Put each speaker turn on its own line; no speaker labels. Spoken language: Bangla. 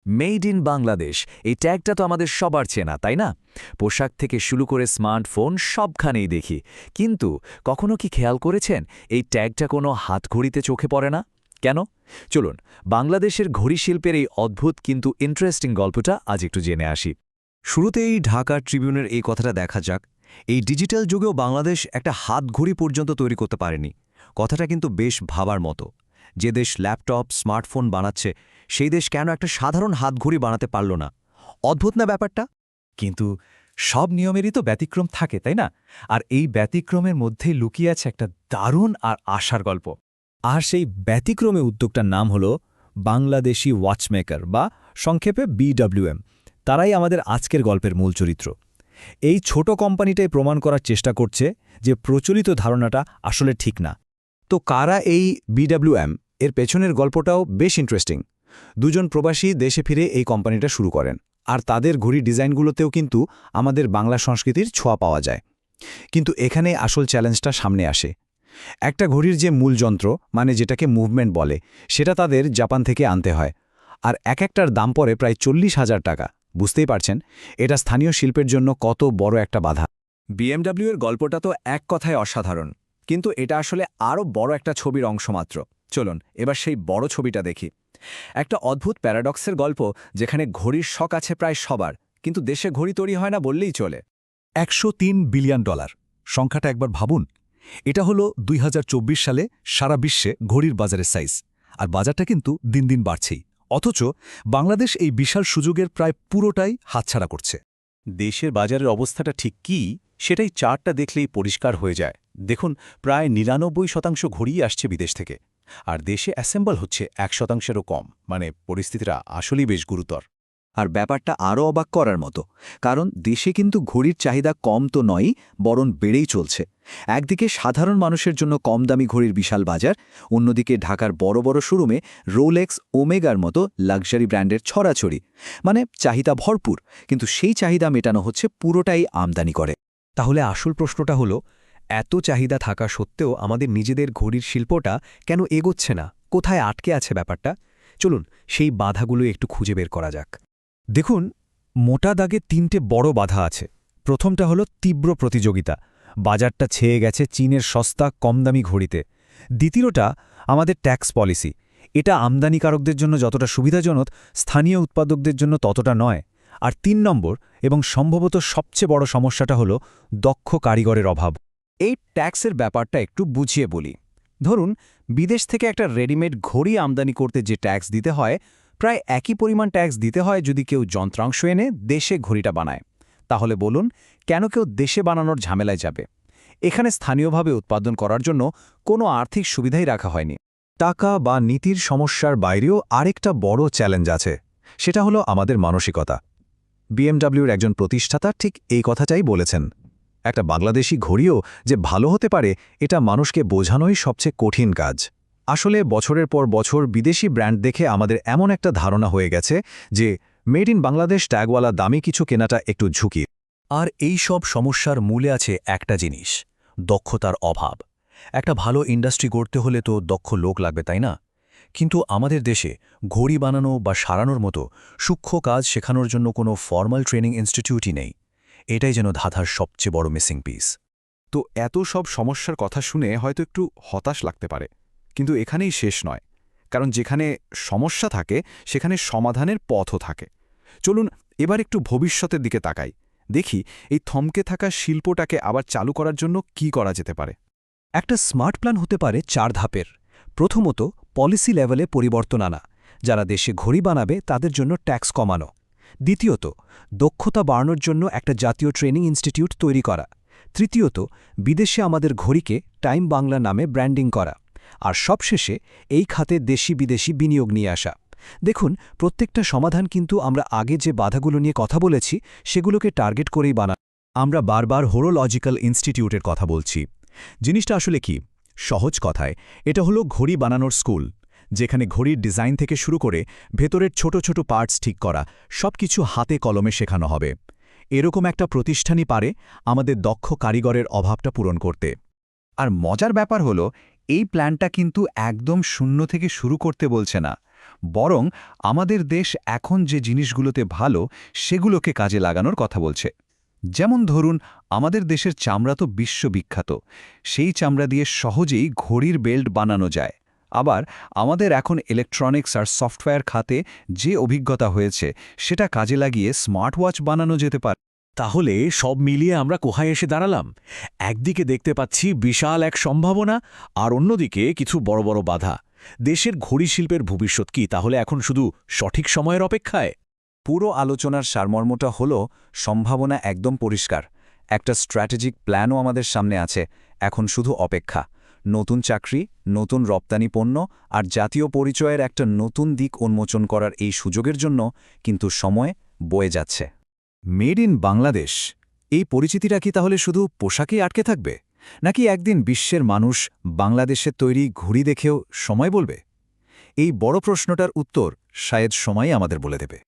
মেড ইন বাংলাদেশ এই ট্যাগটা তো আমাদের সবার চেনা তাই না? পোশাক থেকে শুরু করে স্মার্টফোন সবখানেই দেখি। কিন্তু কখনো কি খেয়াল করেছেন এই ট্যাগটা কোনো হাতঘড়িতে চোখে পড়ে না কেন? চলুন বাংলাদেশের ঘড়ি শিল্পের এই অদ্ভুত কিন্তু ইন্টারেস্টিং গল্পটা আজ একটু জেনে আসি।
শুরুতেই ঢাকা ট্রিবিউনের এই কথাটা দেখা যাক। এই ডিজিটাল যুগেও বাংলাদেশ একটা হাতঘড়ি পর্যন্ত তৈরি করতে পারেনি। কথাটা কিন্তু বেশ ভাবার মতো। যে দেশ ল্যাপটপ স্মার্টফোন বানাচ্ছে সেই দেশ কেন একটা সাধারণ হাতঘড়ি বানাতে পারল না? অদ্ভুত না ব্যাপারটা?
কিন্তু সব নিয়মেরই তো ব্যতিক্রম থাকে তাই না? আর এই ব্যতিক্রমের মধ্যেই লুকিয়ে আছে একটা দারুণ আর আশার গল্প। আর সেই ব্যতিক্রমে উদ্যোগটার নাম হল বাংলাদেশি ওয়াচমেকার বা সংক্ষেপে BWM। তারাই আমাদের আজকের গল্পের মূল চরিত্র। এই ছোট কোম্পানিটাই প্রমাণ করার চেষ্টা করছে যে প্রচলিত ধারণাটা আসলে ঠিক না।
তো কারা এই BWM? এর পেছনের গল্পটাও বেশ ইন্টারেস্টিং। দুজন প্রবাসী দেশে ফিরে এই কোম্পানিটা শুরু করেন, আর তাদের ঘড়ির ডিজাইনগুলোতেও কিন্তু আমাদের বাংলা সংস্কৃতির ছোঁয়া পাওয়া যায়। কিন্তু এখানে আসল চ্যালেঞ্জটা সামনে আসে। একটা ঘড়ির যে মূল যন্ত্র, মানে যেটাকে মুভমেন্ট বলে, সেটা তাদের জাপান থেকে আনতে হয়। আর একটার দাম পড়ে প্রায় 40,000 টাকা। বুঝতেই পারছেন এটা স্থানীয় শিল্পের জন্য কত বড় একটা বাধা।
BMW এর গল্পটা তো এক কথায় অসাধারণ, কিন্তু এটা আসলে আরও বড় একটা ছবির অংশ মাত্র। চলুন এবার সেই বড় ছবিটা দেখি। একটা অদ্ভুত প্যারাডক্সের গল্প, যেখানে ঘড়ির শখ আছে প্রায় সবার, কিন্তু দেশে ঘড়ি তৈরি হয় না বললেই চলে।
$103 বিলিয়ন। সংখ্যাটা একবার ভাবুন। এটা হলো 2024 সালে সারা বিশ্বে ঘড়ির বাজারের সাইজ। আর বাজারটা কিন্তু দিন দিন বাড়ছেই। অথচ বাংলাদেশ এই বিশাল সুযোগের প্রায় পুরোটাই হাতছাড়া করছে।
দেশের বাজারের অবস্থাটা ঠিক কী, সেটাই চার্টটা দেখলেই পরিষ্কার হয়ে যায়। দেখুন, প্রায় 99% ঘড়িই আসছে বিদেশ থেকে, আর দেশে অ্যাসেম্বল হচ্ছে 1%-এরও কম। মানে পরিস্থিতিটা আসলেই বেশ গুরুতর।
আর ব্যাপারটা আরও অবাক করার মতো, কারণ দেশে কিন্তু ঘড়ির চাহিদা কম তো নয়ই, বরং বেড়েই চলছে। একদিকে সাধারণ মানুষের জন্য কম দামি ঘড়ির বিশাল বাজার, অন্যদিকে ঢাকার বড় বড় শোরুমে রোলেক্স, ওমেগার মতো লাক্সারি ব্র্যান্ডের ছড়াছড়ি। মানে চাহিদা ভরপুর, কিন্তু সেই চাহিদা মেটানো হচ্ছে পুরোটাই আমদানি করে।
তাহলে আসল প্রশ্নটা হলো, এত চাহিদা থাকা সত্ত্বেও আমাদের নিজেদের ঘড়ির শিল্পটা কেন এগোচ্ছে না? কোথায় আটকে আছে ব্যাপারটা? চলুন সেই বাধাগুলো একটু খুঁজে বের করা যাক। দেখুন, মোটা দাগে 3টে বড় বাধা আছে। প্রথমটা হলো তীব্র প্রতিযোগিতা। বাজারটা ছেয়ে গেছে চীনের সস্তা কমদামি ঘড়িতে। দ্বিতীয়টা আমাদের ট্যাক্স পলিসি। এটা আমদানিকারকদের জন্য যতটা সুবিধাজনক, স্থানীয় উৎপাদকদের জন্য ততটা নয়। আর 3 নম্বর এবং সম্ভবত সবচেয়ে বড় সমস্যাটা হলো দক্ষ কারিগরের অভাব।
এই ট্যাক্সের ব্যাপারটা একটু বুঝিয়ে বলি। ধরুন, বিদেশ থেকে একটা রেডিমেড ঘড়ি আমদানি করতে যে ট্যাক্স দিতে হয়, প্রায় একই পরিমাণ ট্যাক্স দিতে হয় যদি কেউ যন্ত্রাংশ এনে দেশে ঘড়িটা বানায়। তাহলে বলুন, কেন কেউ দেশে বানানোর ঝামেলায় যাবে? এখানে স্থানীয়ভাবে উৎপাদন করার জন্য কোনো আর্থিক সুবিধাই রাখা হয়নি।
টাকা বা নীতির সমস্যার বাইরেও আরেকটা বড় চ্যালেঞ্জ আছে। সেটা হলো আমাদের মানসিকতা। BMWর একজন প্রতিষ্ঠাতা ঠিক এই কথাটাই বলেছেন। একটা বাংলাদেশি ঘড়িও যে ভালো হতে পারে, এটা মানুষকে বোঝানোই সবচেয়ে কঠিন কাজ। আসলে বছরের পর বছর বিদেশি ব্র্যান্ড দেখে আমাদের এমন একটা ধারণা হয়ে গেছে যে মেড ইন বাংলাদেশ ট্যাগওয়ালা দামি কিছু কেনাটা একটু ঝুঁকি। আর এই সব সমস্যার মূলে আছে একটা জিনিস: দক্ষতার অভাব। একটা ভালো ইন্ডাস্ট্রি গড়তে হলে তো দক্ষ লোক লাগবে, তাই না? কিন্তু আমাদের দেশে ঘড়ি বানানো বা সারানোর মতো সূক্ষ্ম কাজ শেখানোর জন্য কোনো ফর্মাল ট্রেনিং ইনস্টিটিউটই নেই। এটাই যেন ধাঁধার সবচেয়ে বড় মিসিং পিস।
তো এত সব সমস্যার কথা শুনে হয়তো একটু হতাশ লাগতে পারে, কিন্তু এখানেই শেষ নয়। কারণ যেখানে সমস্যা থাকে সেখানে সমাধানের পথও থাকে। চলুন এবার একটু ভবিষ্যতের দিকে তাকাই। দেখি এই থমকে থাকা শিল্পটাকে আবার চালু করার জন্য কি করা যেতে পারে।
একটা স্মার্ট প্ল্যান হতে পারে 4 ধাপের। প্রথমত, পলিসি লেভেলে পরিবর্তন আনা। যারা দেশে ঘড়ি বানাবে তাদের জন্য ট্যাক্স কমানো। দ্বিতীয়ত, দক্ষতা বাড়ানোর জন্য একটা জাতীয় ট্রেনিং ইনস্টিটিউট তৈরি করা। তৃতীয়ত, বিদেশে আমাদের ঘড়িকে টাইম বাংলা নামে ব্র্যান্ডিং করা। আর সবশেষে এই খাতে দেশি বিদেশি বিনিয়োগ নিয়ে আসা। দেখুন, প্রত্যেকটা সমাধান কিন্তু আমরা আগে যে বাধাগুলো নিয়ে কথা বলেছি সেগুলোকে টার্গেট করেই বানানো। আমরা বারবার হোরোলজিক্যাল ইনস্টিটিউটের কথা বলছি। জিনিসটা আসলে কি? সহজ কথায় এটা হলো ঘড়ি বানানোর স্কুল, যেখানে ঘড়ির ডিজাইন থেকে শুরু করে ভেতরের ছোট ছোট পার্টস ঠিক করা সবকিছু হাতে কলমে শেখানো হবে। এরকম একটা প্রতিষ্ঠানই পারে আমাদের দক্ষ কারিগরের অভাবটা পূরণ করতে।
আর মজার ব্যাপার হলো, এই প্ল্যানটা কিন্তু একদম শূন্য থেকে শুরু করতে বলছে না,
বরং আমাদের দেশ এখন যে জিনিসগুলোতে ভালো সেগুলোকে কাজে লাগানোর কথা বলছে। যেমন ধরুন, আমাদের দেশের চামড়া তো বিশ্ববিখ্যাত, সেই চামড়া দিয়ে সহজেই ঘড়ির বেল্ট বানানো যায়। আবার আমাদের এখন ইলেকট্রনিক্স আর সফটওয়্যার খাতে যে অভিজ্ঞতা হয়েছে সেটা কাজে লাগিয়ে স্মার্ট ওয়াচ বানানো যেতে পারে।
তাহলে সব মিলিয়ে আমরা কোথায় এসে দাঁড়ালাম? একদিকে দেখতে পাচ্ছি বিশাল এক সম্ভাবনা, আর অন্যদিকে কিছু বড় বড় বাধা। দেশের ঘড়ি শিল্পের ভবিষ্যৎ কি তাহলে এখন শুধু সঠিক সময়ের অপেক্ষায়?
পুরো আলোচনার সারমর্মটা হল সম্ভাবনা একদম পরিষ্কার। একটা স্ট্র্যাটেজিক প্ল্যানও আমাদের সামনে আছে, এখন শুধু অপেক্ষা। নতুন চাকরি, নতুন রপ্তানি পণ্য আর জাতীয় পরিচয়ের একটা নতুন দিক উন্মোচন করার এই সুযোগের জন্য কিন্তু সময় বয়ে যাচ্ছে। মেড ইন বাংলাদেশ, এই পরিচিতিটা কি তাহলে শুধু পোশাকেই আটকে থাকবে, নাকি একদিন বিশ্বের মানুষ বাংলাদেশের তৈরি ঘড়ি দেখেও সময় বলবে? এই বড় প্রশ্নটার উত্তর শায়দ সময়ই আমাদের বলে দেবে।